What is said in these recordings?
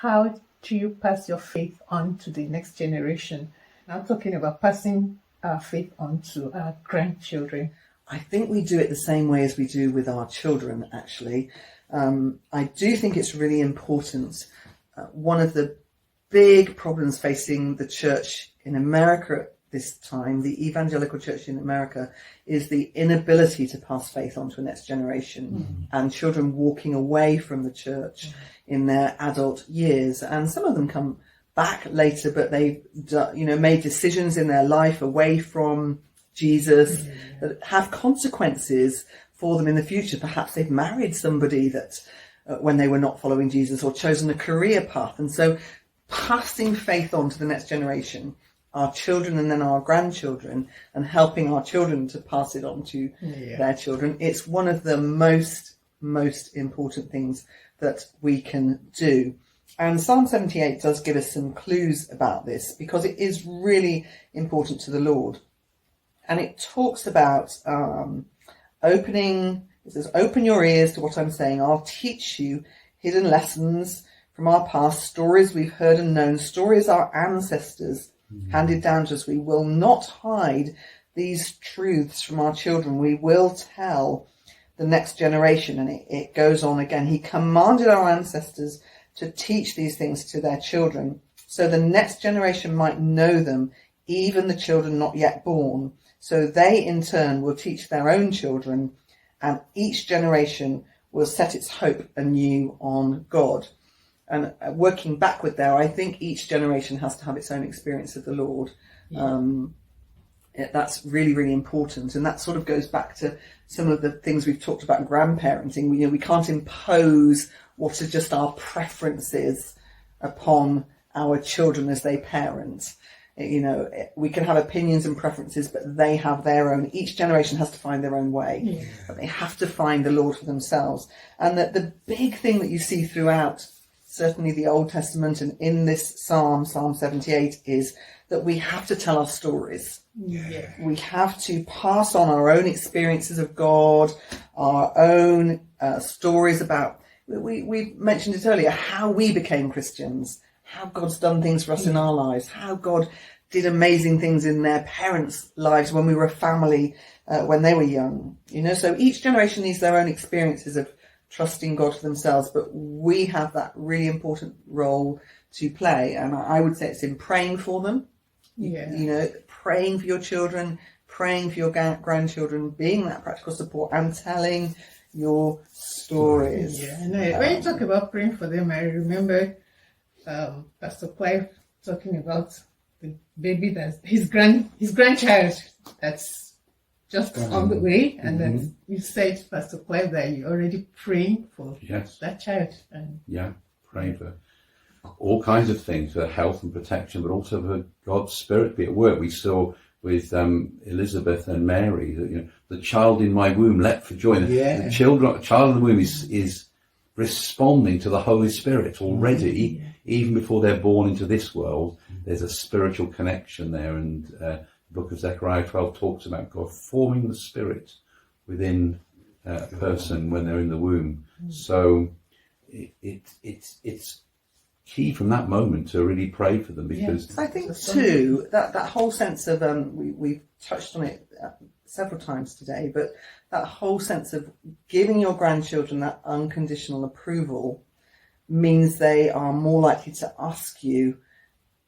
how do you pass your faith on to the next generation? Now talking about passing our faith on to our grandchildren. I think we do it the same way as we do with our children, actually. I do think it's really important. One of the big problems facing the church in America at this time, the evangelical church in America, is the inability to pass faith on to the next generation, and children walking away from the church in their adult years. And some of them come back later, but they've made decisions in their life away from Jesus that have consequences for them in the future. Perhaps they've married somebody that when they were not following Jesus, or chosen a career path. And so passing faith on to the next generation, our children and then our grandchildren, and helping our children to pass it on to their children, it's one of the most important things that we can do. And Psalm 78 does give us some clues about this, because it is really important to the Lord. And it talks about it says, open your ears to what I'm saying. I'll teach you hidden lessons from our past, stories we've heard and known, stories our ancestors handed down to us. We will not hide these truths from our children. We will tell the next generation. And it goes on again. He commanded our ancestors to teach these things to their children, so the next generation might know them, even the children not yet born. So they in turn will teach their own children, and each generation will set its hope anew on God. And working backward there, I think each generation has to have its own experience of the Lord. That's really, really important. And that sort of goes back to some of the things we've talked about in grandparenting. We can't impose what are just our preferences upon our children as they parent. We can have opinions and preferences, but they have their own. Each generation has to find their own way. But they have to find the Lord for themselves. And that the big thing that you see throughout, certainly the Old Testament and in this Psalm 78, is that we have to tell our stories. We have to pass on our own experiences of God, our own stories about, we mentioned it earlier, how we became Christians, how God's done things for us in our lives, how God did amazing things in their parents' lives when we were a family, when they were young. So each generation needs their own experiences of trusting God for themselves, but we have that really important role to play. And I would say it's in praying for them, praying for your children, praying for your grandchildren, being that practical support, and telling your stories. When you talk about praying for them, I remember Pastor Clive talking about the baby that's his grandchild that's just on the way, and then you said, Pastor Clive, that you're already praying for that child. Praying for all kinds of things, for health and protection, but also for God's Spirit to be at work. We saw with Elizabeth and Mary, that the child in my womb leapt for joy. The child in the womb is responding to the Holy Spirit already, even before they're born into this world. There's a spiritual connection there, and the book of Zechariah 12 talks about God forming the Spirit within a person when they're in the womb. So it's key from that moment to really pray for them, because I think too that whole sense of we've touched on it several times today, but that whole sense of giving your grandchildren that unconditional approval means they are more likely to ask you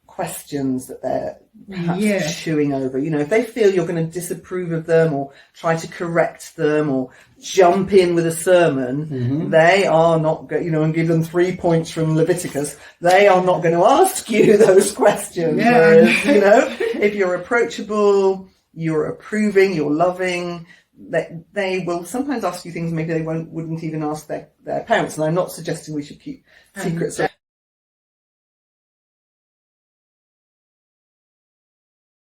questions that they're perhaps chewing over. If they feel you're going to disapprove of them or try to correct them or jump in with a sermon, they are not going, and give them 3 points from Leviticus, they are not going to ask you those questions. Whereas, if you're approachable, you're approving, you're loving, they will sometimes ask you things maybe they wouldn't even ask their parents. And I'm not suggesting we should keep secrets.